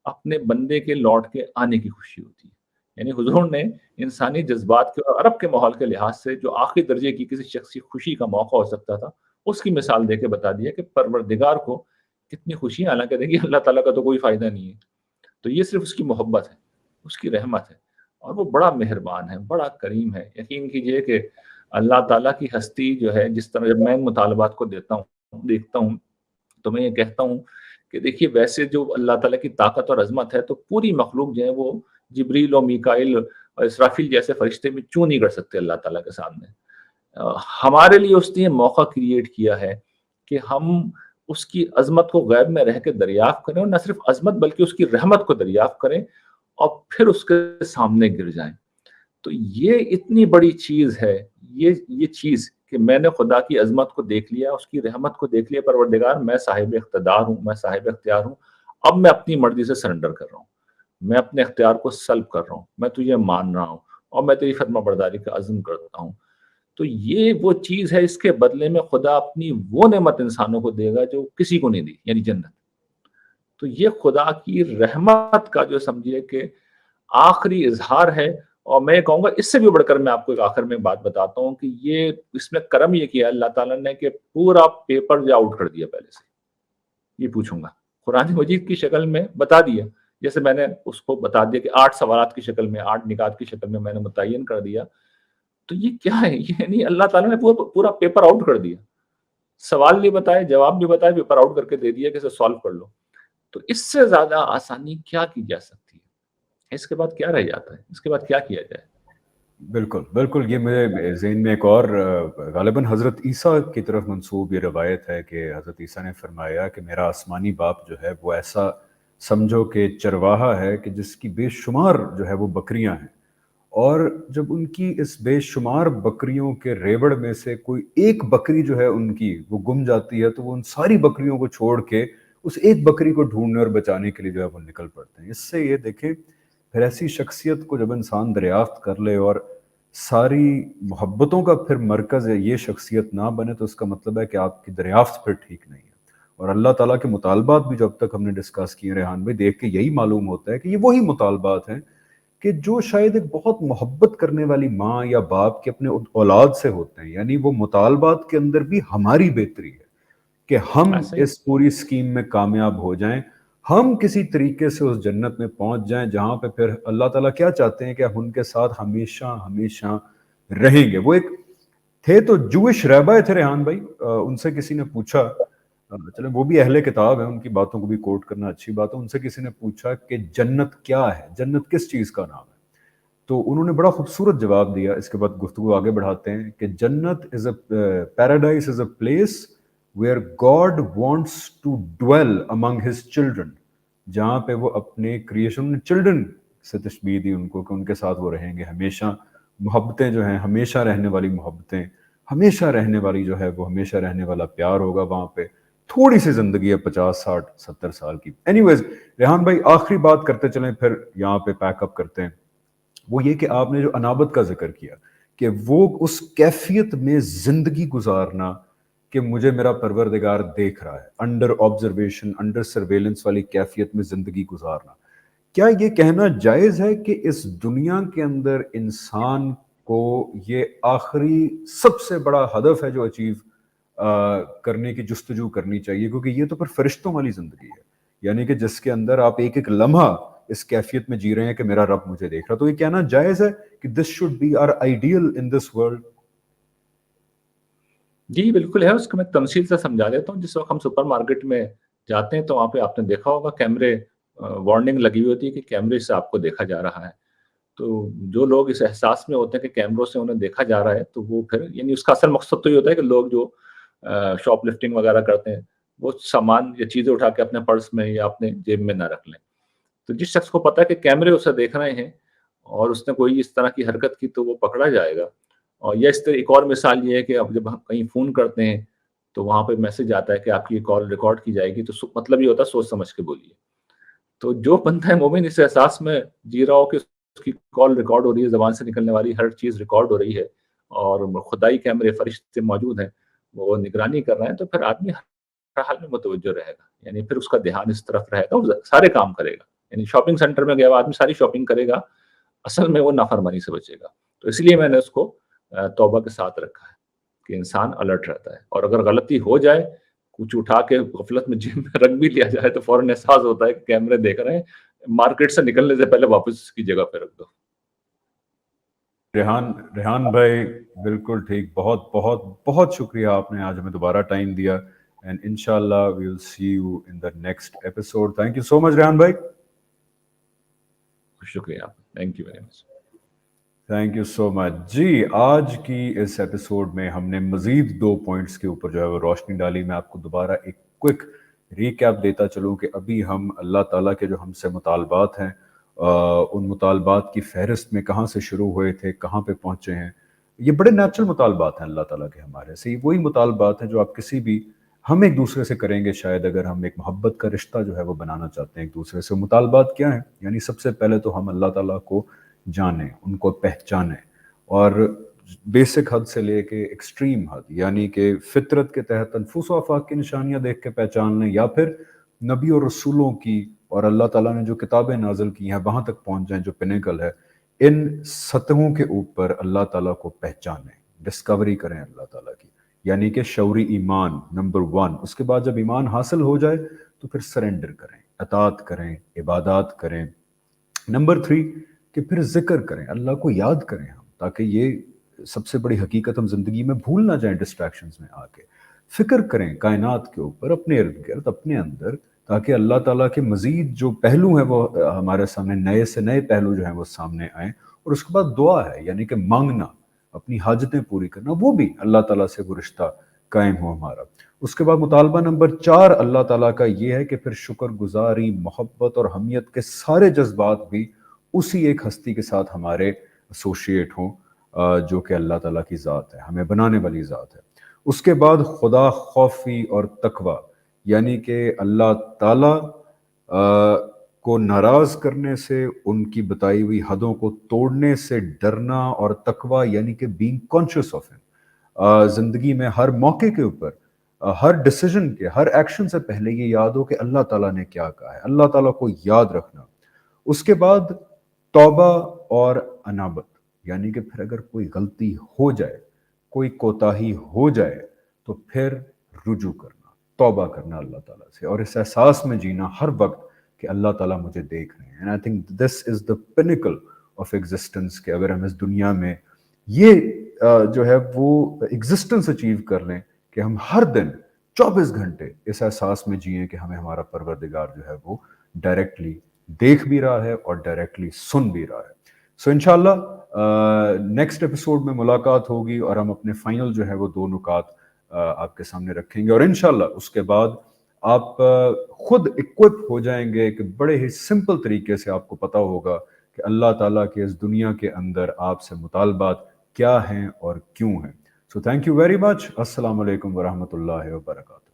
اپنے بندے کے لوٹ کے آنے کی خوشی ہوتی ہے۔ یعنی حضور نے انسانی جذبات کے اور عرب کے ماحول کے لحاظ سے جو آخری درجے کی کسی شخص کی خوشی کا موقع ہو سکتا تھا، اس کی مثال دے کے بتا دیا کہ پروردگار کو کتنی خوشی ہے، حالانکہ دیکھیے اللہ تعالیٰ کا تو کوئی فائدہ نہیں ہے، تو یہ صرف اس کی محبت ہے، اس کی رحمت ہے، اور وہ بڑا مہربان ہے، بڑا کریم ہے۔ یقین کیجئے کہ اللہ تعالیٰ کی ہستی جو ہے، جس طرح جب میں ان مطالبات کو دیکھتا ہوں تو میں یہ کہتا ہوں کہ دیکھیے ویسے جو اللہ تعالیٰ کی طاقت اور عظمت ہے تو پوری مخلوق جو ہے وہ جبریل اور میکائیل اور اسرافیل جیسے فرشتے بھی چوں نہیں کر سکتے اللہ تعالیٰ کے سامنے۔ ہمارے لیے اس نے موقع کریٹ کیا ہے کہ ہم اس کی عظمت کو غیب میں رہ کے دریافت کریں، اور نہ صرف عظمت بلکہ اس کی رحمت کو دریافت کریں اور پھر اس کے سامنے گر جائیں۔ تو یہ اتنی بڑی چیز ہے، یہ چیز کہ میں نے خدا کی عظمت کو دیکھ لیا، اس کی رحمت کو دیکھ لیا، پروردگار میں صاحب اقتدار ہوں، میں صاحب اختیار ہوں، اب میں اپنی مرضی سے سرنڈر کر رہا ہوں، میں اپنے اختیار کو سلب کر رہا ہوں، میں تجھے مان رہا ہوں اور میں تیری فرما برداری کا عزم کرتا ہوں۔ تو یہ وہ چیز ہے، اس کے بدلے میں خدا اپنی وہ نعمت انسانوں کو دے گا جو کسی کو نہیں دی، یعنی جنت۔ تو یہ خدا کی رحمت کا جو سمجھیے کہ آخری اظہار ہے، اور میں کہوں گا اس سے بھی بڑھ کر میں آپ کو ایک آخر میں بات بتاتا ہوں کہ یہ اس میں کرم یہ کیا اللہ تعالیٰ نے کہ پورا پیپر جو آؤٹ کر دیا پہلے سے، یہ پوچھوں گا قرآن مجید کی شکل میں بتا دیا، جیسے میں نے اس کو بتا دیا کہ 8 سوالات کی شکل میں، 8 نکات کی شکل میں میں نے متعین کر دیا۔ تو یہ کیا ہے؟ یعنی اللہ تعالیٰ نے پورا پیپر آؤٹ کر دیا، سوال بھی بتائے، جواب بھی بتائے، پیپر آؤٹ کر کے دے دیا کہ اسے سالو کر لو۔ تو اس سے زیادہ آسانی کیا کی جا سکتی ہے؟ اس کے بعد کیا رہ جاتا ہے؟ اس کے بعد کیا کیا جائے؟ بالکل بالکل، یہ میرے ذہن میں ایک اور غالباً حضرت عیسیٰ کی طرف منسوب یہ روایت ہے کہ حضرت عیسیٰ نے فرمایا کہ میرا آسمانی باپ جو ہے وہ ایسا سمجھو کہ چرواہا ہے کہ جس کی بے شمار جو ہے وہ بکریاں ہیں، اور جب ان کی اس بے شمار بکریوں کے ریوڑ میں سے کوئی ایک بکری جو ہے ان کی وہ گم جاتی ہے، تو وہ ان ساری بکریوں کو چھوڑ کے اس ایک بکری کو ڈھونڈنے اور بچانے کے لیے جو ہے وہ نکل پڑتے ہیں۔ اس سے یہ دیکھیں پھر ایسی شخصیت کو جب انسان دریافت کر لے اور ساری محبتوں کا پھر مرکز ہے یہ شخصیت نہ بنے، تو اس کا مطلب ہے کہ آپ کی دریافت پھر ٹھیک نہیں ہے۔ اور اللہ تعالیٰ کے مطالبات بھی جو اب تک ہم نے ڈسکس کیے ریحان بھائی، دیکھ کے یہی معلوم ہوتا ہے کہ یہ وہی مطالبات ہیں کہ جو شاید ایک بہت محبت کرنے والی ماں یا باپ کے اپنے اولاد سے ہوتے ہیں، یعنی وہ مطالبات کے اندر بھی ہماری بہتری ہے کہ ہم ایسا ہی اس پوری سکیم میں کامیاب ہو جائیں، ہم کسی طریقے سے اس جنت میں پہنچ جائیں جہاں پہ پھر اللہ تعالیٰ کیا چاہتے ہیں کہ ہم ان کے ساتھ ہمیشہ ہمیشہ رہیں گے۔ وہ ایک تھے تو جوش رہبر تھے ریحان بھائی، ان سے کسی نے پوچھا، چلیں وہ بھی اہل کتاب ہیں، ان کی باتوں کو بھی کوٹ کرنا اچھی بات ہے، ان سے کسی نے پوچھا کہ جنت کیا ہے، جنت کس چیز کا نام ہے؟ تو انہوں نے بڑا خوبصورت جواب دیا۔ اس کے بعد گفتگو آگے بڑھاتے ہیں کہ جنت is a paradise is a place where God wants to dwell among his children, جہاں پہ وہ اپنے کریشن چلڈرن سے تشبیہ دی ان کو کہ ان کے ساتھ وہ رہیں گے ہمیشہ، محبتیں جو ہیں ہمیشہ رہنے والی محبتیں، ہمیشہ رہنے والی جو ہے وہ ہمیشہ رہنے والا پیار ہوگا وہاں پہ۔ تھوڑی سی زندگی ہے 50 60 70 سال کی۔ اینی ویز ریحان بھائی آخری بات کرتے چلیں پھر یہاں پہ پیک اپ کرتے ہیں، وہ یہ کہ آپ نے جو انابت کا ذکر کیا کہ وہ اس کیفیت میں زندگی گزارنا کہ مجھے میرا پروردگار دیکھ رہا ہے، انڈر آبزرویشن انڈر سرویلنس والی کیفیت میں زندگی گزارنا، کیا یہ کہنا جائز ہے کہ اس دنیا کے اندر انسان کو یہ آخری سب سے بڑا ہدف ہے جو اچیو کرنے کی جستجو کرنی چاہیے، کیونکہ یہ تو پھر فرشتوں والی زندگی ہے، یعنی کہ جس کے اندر آپ ایک ایک لمحہ اس کیفیت میں جی رہے ہیں کہ میرا رب مجھے دیکھ رہا، تو یہ کہنا جائز ہے کہ this should be our ideal in this world? جی بالکل ہے، اس کو میں تمثیل سے سمجھا دیتا ہوں. جس وقت ہم سپر مارکیٹ میں جاتے ہیں تو وہاں پہ آپ نے دیکھا ہوگا کیمرے وارننگ لگی ہوئی ہوتی ہے کہ کیمرے سے آپ کو دیکھا جا رہا ہے. تو جو لوگ اس احساس میں ہوتے ہیں کہ کیمروں سے انہیں دیکھا جا رہا ہے تو وہ پھر یعنی اس کا اصل مقصد تو یہ ہوتا ہے کہ لوگ جو شاپ لفٹنگ وغیرہ کرتے ہیں وہ سامان یا چیزیں اٹھا کے اپنے پرس میں یا اپنے جیب میں نہ رکھ لیں. تو جس شخص کو پتا ہے کہ کیمرے اسے دیکھ رہے ہیں اور اس نے کوئی اس طرح کی حرکت کی تو وہ پکڑا جائے گا. اور یا اس طرح ایک اور مثال یہ ہے کہ اب جب ہم کہیں فون کرتے ہیں تو وہاں پہ میسج آتا ہے کہ آپ کی کال ریکارڈ کی جائے گی، تو مطلب یہ ہوتا ہے سوچ سمجھ کے بولیے. تو جو بندہ ہے مومن اس احساس میں جی رہا ہو کہ اس کی کال ریکارڈ ہو رہی ہے، زبان سے نکلنے والی ہر چیز ریکارڈ ہو رہی ہے اور خدائی کیمرے فرشتے موجود ہیں، وہ نگرانی کر رہے ہیں، تو پھر آدمی ہر حال میں متوجہ رہے گا. یعنی پھر اس کا دھیان اس طرف رہے گا، وہ سارے کام کرے گا. یعنی شاپنگ سینٹر میں گیا ہوا آدمی ساری شاپنگ کرے گا، اصل میں وہ نافرمانی سے بچے گا. تو اس لیے میں نے اس کو توبہ کے ساتھ رکھا ہے کہ انسان الرٹ رہتا ہے، اور اگر غلطی ہو جائے کچھ اٹھا کے غفلت میں جیب میں رکھ بھی لیا جائے تو فوراً احساس ہوتا ہے کہ کیمرے دیکھ رہے ہیں، مارکیٹ سے نکلنے سے پہلے واپس اس کی جگہ پہ رکھ دو. ریحان بھائی بالکل ٹھیک، بہت بہت بہت شکریہ، آپ نے آج ہمیں دوبارہ ٹائم دیا، اینڈ انشاءاللہ we will see you in the next episode. Thank you so much Rehan بھائی. شکریہ آپ، thank you very much. Thank you so much. جی آج کی اس ایپیسوڈ میں ہم نے مزید 2 پوائنٹس کے اوپر جو ہے وہ روشنی ڈالی. میں آپ کو دوبارہ ایک کوئک ریکیپ دیتا چلوں کہ ابھی ہم اللہ تعالیٰ کے جو ہم سے مطالبات ہیں ان مطالبات کی فہرست میں کہاں سے شروع ہوئے تھے، کہاں پہ پہنچے ہیں. یہ بڑے نیچرل مطالبات ہیں اللہ تعالیٰ کے ہمارے سے. یہ وہی مطالبات ہیں جو آپ کسی بھی ہم ایک دوسرے سے کریں گے. شاید اگر ہم ایک محبت کا رشتہ جو ہے وہ بنانا چاہتے ہیں ایک دوسرے سے. مطالبات کیا ہیں؟ یعنی سب سے پہلے تو ہم اللہ تعالیٰ کو جانیں، ان کو پہچانیں، اور بیسک حد سے لے کے ایکسٹریم حد، یعنی کہ فطرت کے تحت انفس و آفاق کی نشانیاں دیکھ کے پہچان لیں، یا پھر نبی اور رسولوں کی اور اللہ تعالیٰ نے جو کتابیں نازل کی ہیں وہاں تک پہنچ جائیں جو پینیکل ہے. ان سطحوں کے اوپر اللہ تعالیٰ کو پہچانیں، ڈسکوری کریں اللہ تعالیٰ کی، یعنی کہ شعوری ایمان نمبر 1. اس کے بعد جب ایمان حاصل ہو جائے تو پھر سرنڈر کریں، اطاعت کریں، عبادات کریں. نمبر 3 کہ پھر ذکر کریں، اللہ کو یاد کریں ہم، تاکہ یہ سب سے بڑی حقیقت ہم زندگی میں بھول نہ جائیں ڈسٹریکشنز میں آ کے. فکر کریں کائنات کے اوپر، اپنے ارد گرد، اپنے اندر، تاکہ اللہ تعالیٰ کے مزید جو پہلو ہیں وہ ہمارے سامنے، نئے سے نئے پہلو جو ہیں وہ سامنے آئیں. اور اس کے بعد دعا ہے، یعنی کہ مانگنا، اپنی حاجتیں پوری کرنا، وہ بھی اللہ تعالیٰ سے وہ رشتہ قائم ہو ہمارا. اس کے بعد مطالبہ نمبر 4 اللہ تعالیٰ کا یہ ہے کہ پھر شکر گزاری، محبت اور حمیت کے سارے جذبات بھی اسی ایک ہستی کے ساتھ ہمارے ایسوشیٹ ہوں جو کہ اللہ تعالیٰ کی ذات ہے، ہمیں بنانے والی ذات ہے. اس کے بعد خدا خوفی اور تقوی، یعنی کہ اللہ تعالیٰ کو ناراض کرنے سے، ان کی بتائی ہوئی حدوں کو توڑنے سے ڈرنا، اور تقوی یعنی کہ بینگ کانشیس آف ہم. زندگی میں ہر موقع کے اوپر، ہر ڈیسیجن کے، ہر ایکشن سے پہلے یہ یاد ہو کہ اللہ تعالیٰ نے کیا کہا ہے، اللہ تعالیٰ کو یاد رکھنا. اس کے بعد توبہ اور انابت، یعنی کہ پھر اگر کوئی غلطی ہو جائے، کوئی کوتاہی ہو جائے تو پھر رجوع کرنا، توبہ کرنا اللہ تعالیٰ سے، اور اس احساس میں جینا ہر وقت کہ اللہ تعالیٰ مجھے دیکھ رہے ہیں. And I think this is the pinnacle of existence, کہ اگر ہم اس دنیا میں یہ جو ہے وہ ایگزسٹنس اچیو کر لیں کہ ہم ہر دن 24 گھنٹے اس احساس میں جئیں کہ ہمیں ہمارا پروردگار جو ہے وہ ڈائریکٹلی دیکھ بھی رہا ہے اور ڈائریکٹلی سن بھی رہا ہے. سو انشاءاللہ نیکسٹ ایپیسوڈ میں ملاقات ہوگی اور ہم اپنے فائنل جو ہے وہ 2 نکات آپ کے سامنے رکھیں گے، اور انشاءاللہ اس کے بعد آپ خود اکوپ ہو جائیں گے کہ بڑے ہی سمپل طریقے سے آپ کو پتہ ہوگا کہ اللہ تعالیٰ کے اس دنیا کے اندر آپ سے مطالبات کیا ہیں اور کیوں ہیں. سو تھینک یو ویری مچ. السلام علیکم ورحمۃ اللہ وبرکاتہ.